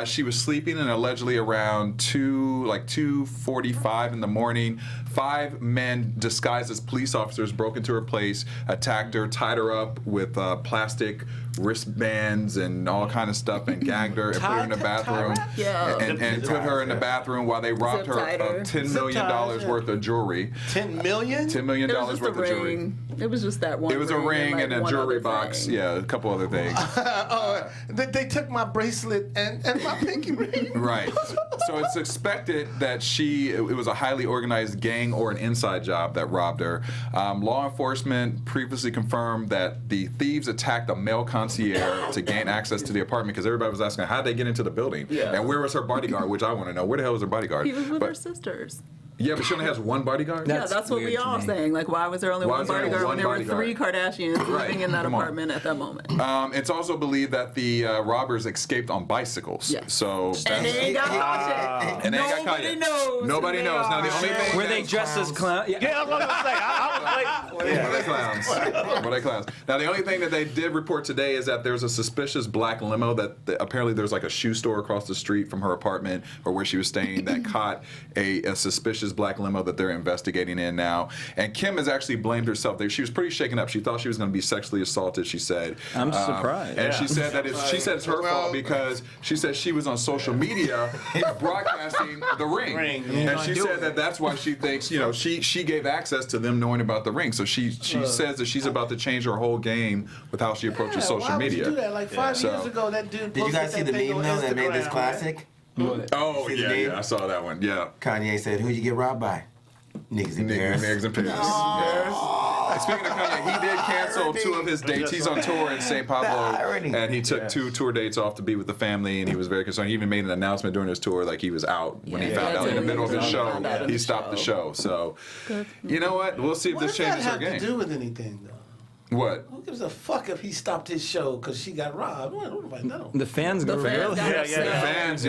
She was sleeping, and allegedly around 2:45 in the morning, 5 men disguised as police officers broke into her place, attacked her, tied her up with plastic wristbands and all kind of stuff, and gagged her and put her in the bathroom. Yeah. And put her in the bathroom while they robbed her Zip-tied her. of $10 million worth of jewelry. $10 million? $10 million It was just worth a of jewelry. ring. It was just that one. It was a ring and a one jewelry other box. thing. Yeah, a couple other things. They took my bracelet and my pinky ring. Right. So it's expected that it was a highly organized gang or an inside job that robbed her. Law enforcement previously confirmed that the thieves attacked a male concierge to gain access to the apartment because everybody was asking, how'd they get into the building? Yeah. And where was her bodyguard, which I want to know. Where the hell was her bodyguard? He was with But- her sisters. Yeah, but she only has one bodyguard? Yeah, that's what we all saying. Like, why was there only one bodyguard when there were 3 Kardashians living in that apartment at that moment? It's also believed that the robbers escaped on bicycles. Yes. So And they ain't got caught yet. And they ain't got caught yet. Nobody knows. Now the only thing Were they dressed as clowns? Yeah, I was going to say. I was like, Were they clowns? Were they clowns? Now the only thing that they did report today is that there's a suspicious black limo that apparently there's like a shoe store across the street from her apartment or where she was staying that caught a suspicious black limo that they're investigating in now. And Kim has actually blamed herself. She was pretty shaken up. She thought she was going to be sexually assaulted, she said. I'm surprised. And she said that it's her fault because she said she was on social media broadcasting the ring. And she said that that's why she thinks, she gave access to them knowing about the ring. So she says that she's about to change her whole game with how she approaches social media. Why would you do that? Like 5 years ago, that dude Did you guys see the meme though that made this classic? Oh, yeah, I saw that one. Yeah. Kanye said, "Who'd you get robbed by? Niggas in Paris." Niggas in Paris. Yes. Speaking of Kanye, he did cancel 2 of his dates. He's on tour in St. Pablo, and he took 2 tour dates off to be with the family, and he was very concerned. He even made an announcement during his tour, like he was out. When he found out in the middle of his show, he stopped the show. So, you know what? We'll see if this changes her game. What does that have to do with anything, though? What? Who gives a fuck if he stopped his show because she got robbed? Nobody knows. The fans go really. The fans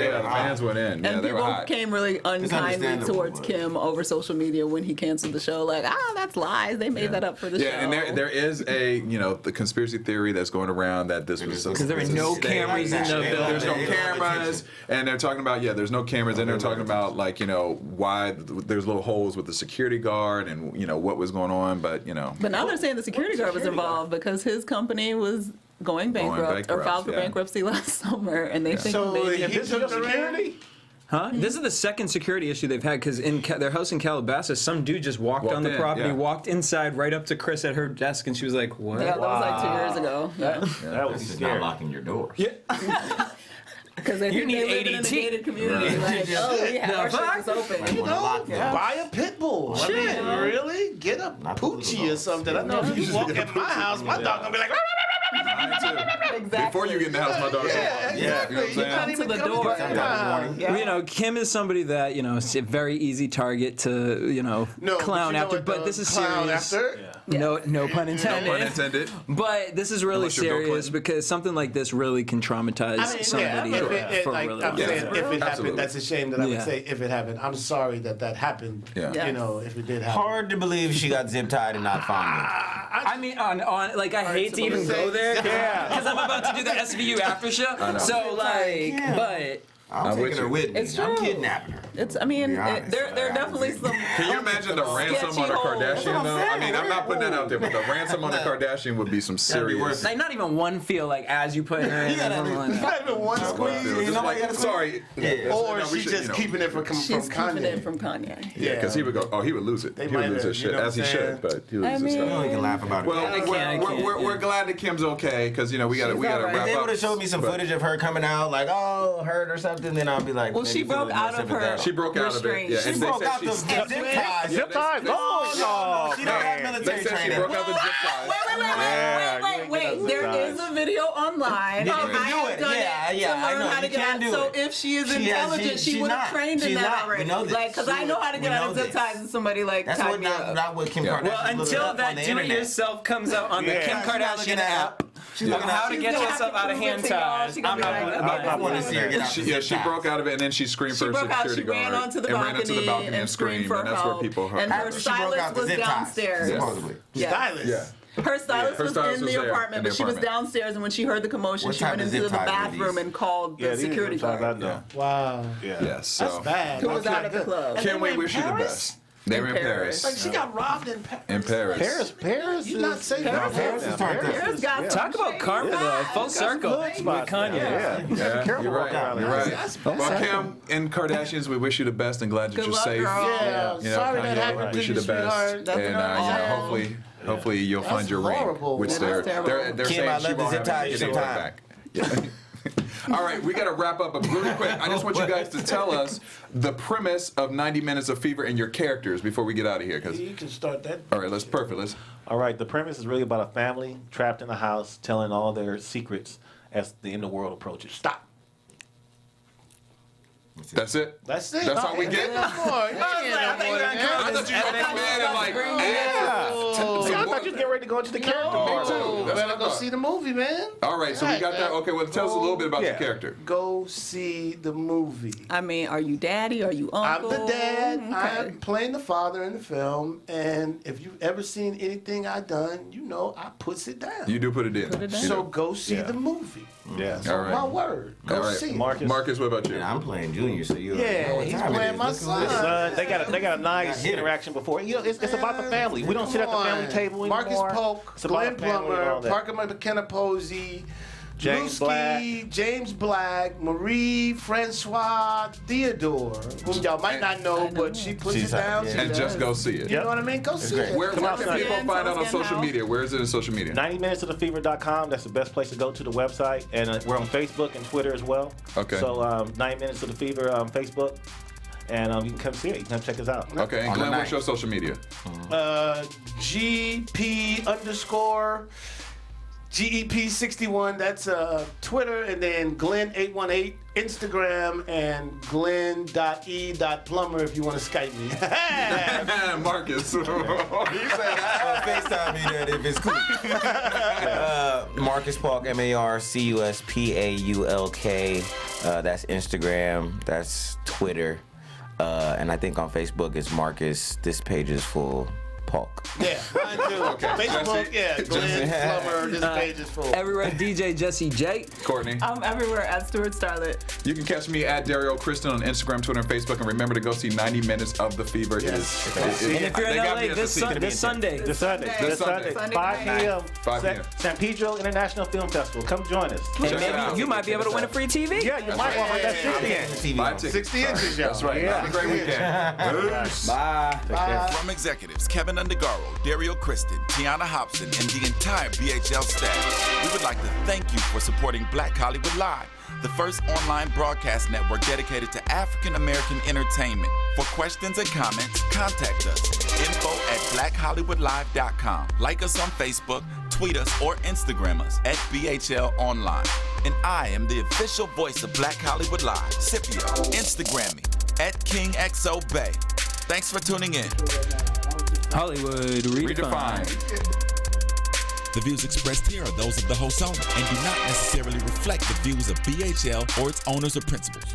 went in. And they were people hot. came really unkindly towards Kim over social media when he canceled the show. Like, that's lies. They made that up for the show. Yeah, and there is the conspiracy theory that's going are that this was because there are no cameras in the building. There's no cameras, and they're talking about there's no cameras, and they're talking about why there's little holes with the security guard and what was going on, but But now they're saying the security guard was involved because his company was going bankrupt or filed for bankruptcy last summer, and they think maybe he took the security. Huh? This is the second security issue they've had because in their house in Calabasas, some dude just walked on the property, walked inside right up to Chris at her desk, and she was like, "What?" Yeah, that was like 2 years ago. Yeah. That was This is not locking your door. Yeah. Because they think they live in a gated community. Like, we have our shit is open. Buy a pit bull. Shit. I mean, really? Get a poochie or something. I know if you walk in my house, my dog gonna be like. Exactly. Before you get in the house, my dog's Yeah, you know what I'm saying? Come to the door. Kim is somebody that it's a very easy target to clown after, but this is serious. No pun intended. No pun intended. But this is really serious because something like this really can traumatize somebody for really long. If it happened, that's a shame that I would say if it happened. I'm sorry that happened. Yeah. If it did happen. Hard to believe she got zip tied and not found. I mean, I hate to even go there because I'm about to do the SVU after show. So but. I'm taking her with me. It's true. I'm kidnapping her. There are definitely some. Can you imagine the ransom on a Kardashian though? I mean, I'm not putting that out there, but the ransom on a Kardashian would be some serious. Like not even one feel as you put her in. Not even one squeeze. Sorry. Or she's just keeping it from She's keeping it from Kanye. Yeah, because he would go. Oh, he would lose it. He would lose his shit as he should, but he would lose his stuff. We can laugh about it. Well, we're glad that Kim's okay because we got to wrap up. If they would have showed me some footage of her coming out like hurt or something, then I'll be like. Well, she broke out of her. She broke out of it. Yeah, she broke out the zip ties. Zip ties? Oh, she don't have military They said she training. broke out the zip ties. Wait. There is a video online. Yeah, you can do it. Yeah, I know. How to You can get do out. it. So if she is intelligent, she would have trained in that already. We know this. Because I know how to get out of zip ties and somebody That's tied me up. not what Kim Kardashian. Well, until that do-it-yourself comes out on the Kim Kardashian app. She's looking how to get yourself out of hand ties. I want to see her get out. She broke out of it and then she screamed for a security guard. She ran onto the balcony and screamed for and that's where people heard. And her stylist was downstairs. Supposedly. Stylist. Yeah. Her stylist was in the there, apartment, but she was downstairs, and when she heard the commotion, she went into the bathroom and called the security guard. Wow. Yes. So. That's bad. Who was out of the club. Kim, we wish you the best. They were in Paris. Like she got robbed in Paris. Paris. You're not safe. Paris got Talk about karma, though. Full circle with Kanye. Yeah, you're right. Well, Kim and Kardashians, we wish you the best and glad that you're safe. Yeah. Sorry that happened to wish you you, the best. And hopefully you'll find your ring, which they're saying she won't have to get it back. Yeah. All right, we got to wrap up, but really quick, I just want you guys to tell us the premise of 90 Minutes of Fever and your characters before we get out of here. You can start that. All right, let's. All right, the premise is really about a family trapped in a house telling all their secrets as the end of the world approaches. Stop. That's it? That's it. That's all we get? No more. You can't get no more than that. I thought you were going to come in and like I thought you was getting ready to go into the character part. No, better go see the movie, man. All right, so we got that. Okay, well, tell us a little bit about your character. Go see the movie. I mean, are you daddy? Are you uncle? I'm the dad. Okay. I'm playing the father in the film. And if you've ever seen anything I've done, you know I puts it down. You do put it in. So go see the movie. Yes. All right. My word. Go see it. Marcus, what about you? And I'm playing Junior, so you. Yeah, he's playing my son. They got a nice interaction before. You know, it's about the family. We don't sit at the family table anymore. Marcus Paulk, It's about Glenn the family and all Plummer, that. Parker McKenna Posey, James Drewski, James Black, Marie Francois Theodore, whom y'all might not know, but she puts it down. And just go see it. You know what I mean? Go see it. Where can people find out on social now. media? Where is it in social media? 90minutesofthefever.com. That's the best place to go to the website. And we're on Facebook and Twitter as well. Okay. So 90 Minutes of the Fever on Facebook. And you can come see it. You can come check us out. Okay, and Glenn, what's your social media? GP_GEP61. That's Twitter, and then Glenn818 Instagram, and Glenn.E.Plummer if you want to Skype me. Marcus. You said FaceTime me that if it's cool. Marcus Paulk, MarcusPaulk. That's Instagram. That's Twitter. And I think on Facebook it's Marcus. This page is full. Paulk. Yeah, mine too. Okay. Facebook, Jesse. Glenn Plummer. This page is full. Everywhere DJ Jesse J. Courtney. I'm everywhere at Stuart Starlet. You can catch me at Derrial Christon on Instagram, Twitter, and Facebook. And remember to go see 90 Minutes of the Fever. Yes. And if you're in LA this Sunday. This Sunday. This Sunday. 5 p.m. 5 p.m. San Pedro International Film Festival. Come join us. And Check it out. maybe you might be able to win a free TV. Yeah, you might want that 60 inch. 5 tickets. 60 inches, y'all. That's right. Have a great weekend. Bye. From executives Keven Undergaro, Derrial Christon, Tiana Hobson, and the entire BHL staff, we would like to thank you for supporting Black Hollywood Live, the first online broadcast network dedicated to African American entertainment. For questions and comments, contact us. info@blackhollywoodlive.com. Like us on Facebook, tweet us, or Instagram us at BHL Online. And I am the official voice of Black Hollywood Live, Scipio. Instagram me at KingXOBay. Thanks for tuning in. Hollywood Redefined. The views expressed here are those of the host only and do not necessarily reflect the views of BHL or its owners or principals.